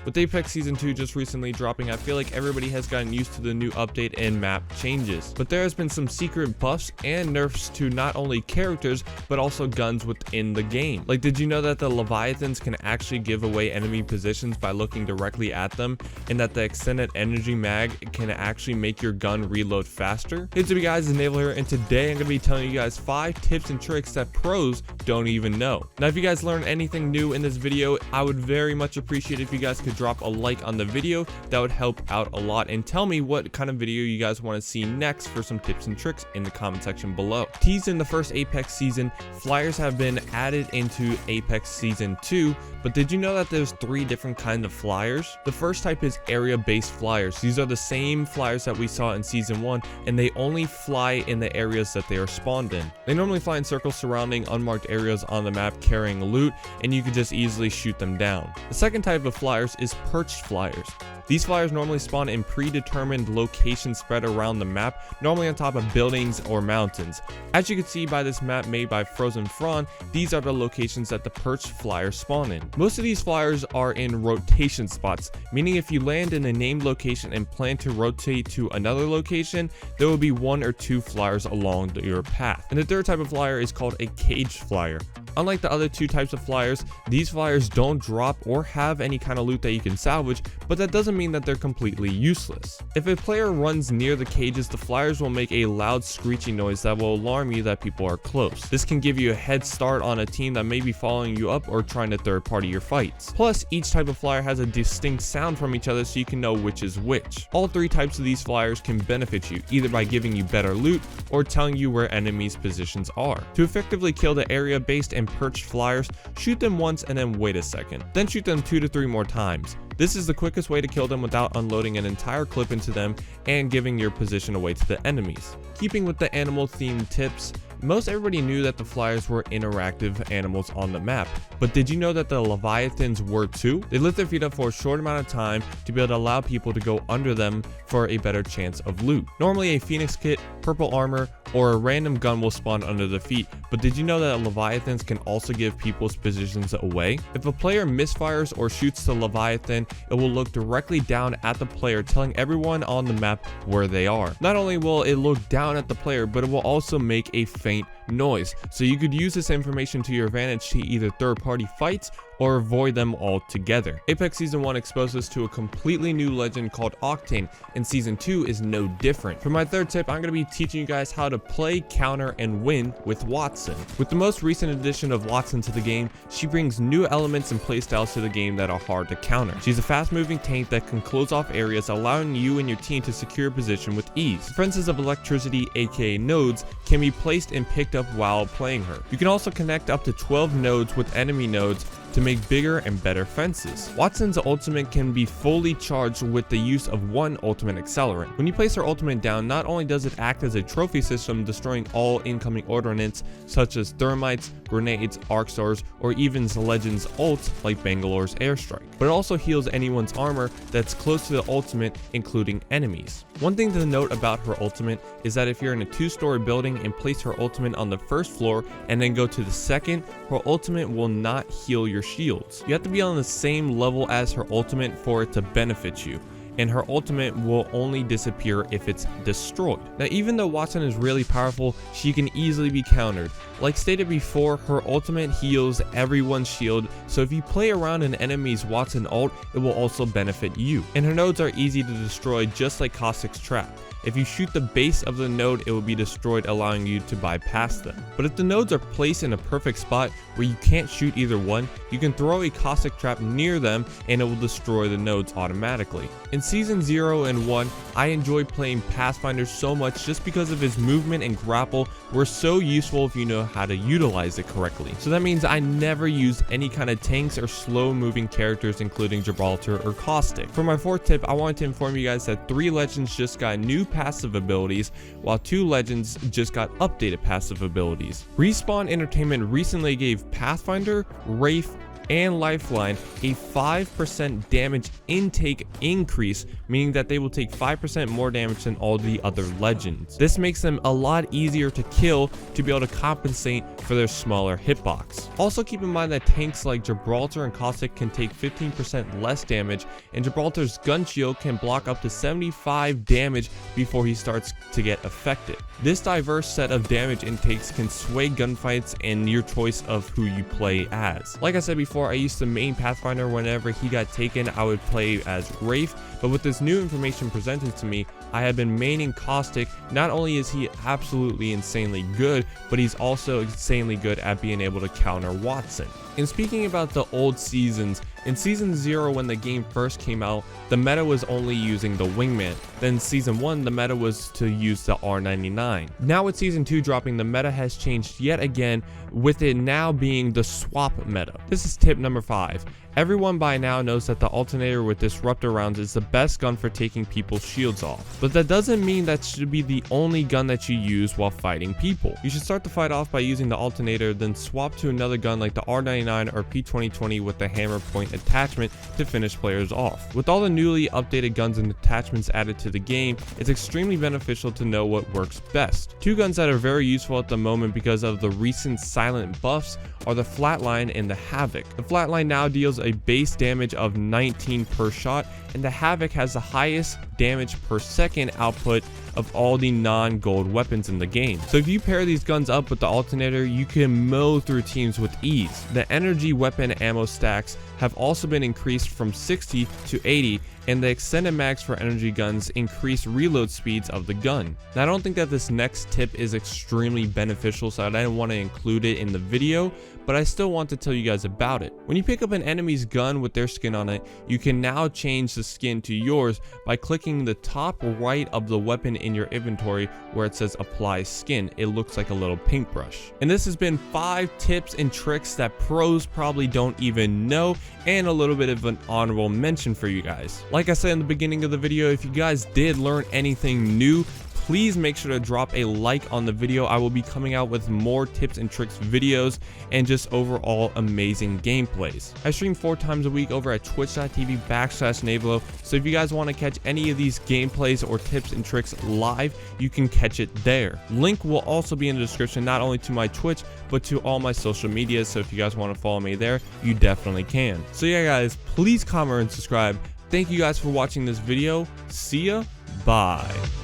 With Apex Season 2 just recently dropping, I feel like everybody has gotten used to the new update and map changes. But there has been some secret buffs and nerfs to not only characters, but also guns within the game. Like, did you know that the Leviathans can actually give away enemy positions by looking directly at them, and that the extended energy mag can actually make your gun reload faster? Hey, what's up, guys, it's Navelow here, and today I'm going to be telling you guys 5 tips and tricks that pros don't even know. Now, if you guys learned anything new in this video, I would very much appreciate if you guys could drop a like on the video. That would help out a lot, and tell me what kind of video you guys want to see next for some tips and tricks in the comment section below. Teased in the first Apex season, flyers have been added into Apex Season 2, but did you know that there's 3 different kinds of flyers? The first type is area-based flyers. These are the same flyers that we saw in Season 1, and they only fly in the areas that they are spawned in. They normally fly in circles surrounding unmarked areas on the map carrying loot, and you could just easily shoot them down. The second type of flyers is perched flyers. These flyers normally spawn in predetermined locations spread around the map, normally on top of buildings or mountains. As you can see by this map made by Frozen Fron, these are the locations that the perched flyers spawn in. Most of these flyers are in rotation spots, meaning if you land in a named location and plan to rotate to another location, there will be 1 or 2 flyers along your path. And the third type of flyer is called a caged flyer. Unlike the other 2 types of flyers, these flyers don't drop or have any kind of loot that you can salvage, but that doesn't mean that they're completely useless. If a player runs near the cages, the flyers will make a loud screeching noise that will alarm you that people are close. This can give you a head start on a team that may be following you up or trying to third party your fights. Plus, each type of flyer has a distinct sound from each other, so you can know which is which. All 3 types of these flyers can benefit you, either by giving you better loot or telling you where enemies' positions are. To effectively kill the area-based and perched flyers, shoot them once and then wait a second. Then shoot them 2 to 3 more times. This is the quickest way to kill them without unloading an entire clip into them and giving your position away to the enemies. Keeping with the animal themed tips, most everybody knew that the flyers were interactive animals on the map, but did you know that the Leviathans were too? They lift their feet up for a short amount of time to be able to allow people to go under them for a better chance of loot. Normally a Phoenix kit, purple armor, or a random gun will spawn under the feet, but did you know that Leviathans can also give people's positions away? If a player misfires or shoots the Leviathan, it will look directly down at the player, telling everyone on the map where they are. Not only will it look down at the player, but it will also make a faint noise, so you could use this information to your advantage to either third-party fights or avoid them altogether. Apex Season 1 exposed us to a completely new legend called Octane, and Season 2 is no different. For my third tip, I'm going to be teaching you guys how to play, counter, and win with Wattson. With the most recent addition of Wattson to the game, she brings new elements and playstyles to the game that are hard to counter. She's a fast-moving tank that can close off areas, allowing you and your team to secure position with ease. Fences of electricity, aka nodes, can be placed and picked up while playing her. You can also connect up to 12 nodes with enemy nodes to make bigger and better fences. Wattson's ultimate can be fully charged with the use of 1 ultimate accelerant. When you place her ultimate down, not only does it act as a trophy system, destroying all incoming ordnance such as thermites, grenades, arc stars, or even Legend's ults like Bangalore's airstrike, but it also heals anyone's armor that's close to the ultimate, including enemies. One thing to note about her ultimate is that if you're in a 2-story building and place her ultimate on the 1st floor and then go to the 2nd, her ultimate will not heal your shields. You have to be on the same level as her ultimate for it to benefit you, and her ultimate will only disappear if it's destroyed. Now, even though Wattson is really powerful, she can easily be countered. Like stated before, her ultimate heals everyone's shield, so if you play around an enemy's Wattson ult, it will also benefit you. And her nodes are easy to destroy, just like Caustic's trap. If you shoot the base of the node, it will be destroyed, allowing you to bypass them. But if the nodes are placed in a perfect spot where you can't shoot either one, you can throw a caustic trap near them and it will destroy the nodes automatically. In Season 0 and 1, I enjoyed playing Pathfinder so much just because of his movement and grapple were so useful if you know how to utilize it correctly. So that means I never used any kind of tanks or slow moving characters, including Gibraltar or Caustic. For my 4th tip, I wanted to inform you guys that 3 legends just got new passive abilities, while 2 legends just got updated passive abilities. Respawn Entertainment recently gave Pathfinder, Wraith, and Lifeline a 5% damage intake increase, meaning that they will take 5% more damage than all the other legends. This makes them a lot easier to kill to be able to compensate for their smaller hitbox. Also keep in mind that tanks like Gibraltar and Caustic can take 15% less damage, and Gibraltar's gun shield can block up to 75 damage before he starts to get affected. This diverse set of damage intakes can sway gunfights and your choice of who you play as. Like I said before, I used to main Pathfinder. Whenever he got taken, I would play as Wraith, but with this new information presented to me, I have been maining Caustic. Not only is he absolutely insanely good, but he's also insanely good at being able to counter Watson. And speaking about the old seasons, in Season 0 when the game first came out, the meta was only using the Wingman. Then Season 1, the meta was to use the R99. Now with Season 2 dropping, the meta has changed yet again, with it now being the swap meta. This is tip number 5. Everyone by now knows that the alternator with disruptor rounds is the best gun for taking people's shields off. But that doesn't mean that should be the only gun that you use while fighting people. You should start the fight off by using the alternator, then swap to another gun like the R99 or P2020 with the hammer point attachment to finish players off. With all the newly updated guns and attachments added to the game, it's extremely beneficial to know what works best. Two guns that are very useful at the moment because of the recent silent buffs are the Flatline and the Havoc. The Flatline now deals a base damage of 19 per shot, and the Havoc has the highest damage per second output of all the non-gold weapons in the game. So if you pair these guns up with the alternator, you can mow through teams with ease. The energy weapon ammo stacks have also been increased from 60 to 80, and the extended mags for energy guns increase reload speeds of the gun. Now, I don't think that this next tip is extremely beneficial, so I didn't want to include it in the video, but I still want to tell you guys about it. When you pick up an enemy's gun with their skin on it, you can now change the skin to yours by clicking the top right of the weapon in your inventory where it says apply skin. It looks like a little paintbrush. And this has been 5 tips and tricks that pros probably don't even know, and a little bit of an honorable mention for you guys. Like I said in the beginning of the video, if you guys did learn anything new, please make sure to drop a like on the video. I will be coming out with more tips and tricks videos and just overall amazing gameplays. I stream 4 times a week over at twitch.tv/Navelow, so if you guys want to catch any of these gameplays or tips and tricks live, you can catch it there. Link will also be in the description, not only to my Twitch, but to all my social media, so if you guys want to follow me there, you definitely can. So yeah guys, please comment and subscribe. Thank you guys for watching this video. See ya. Bye.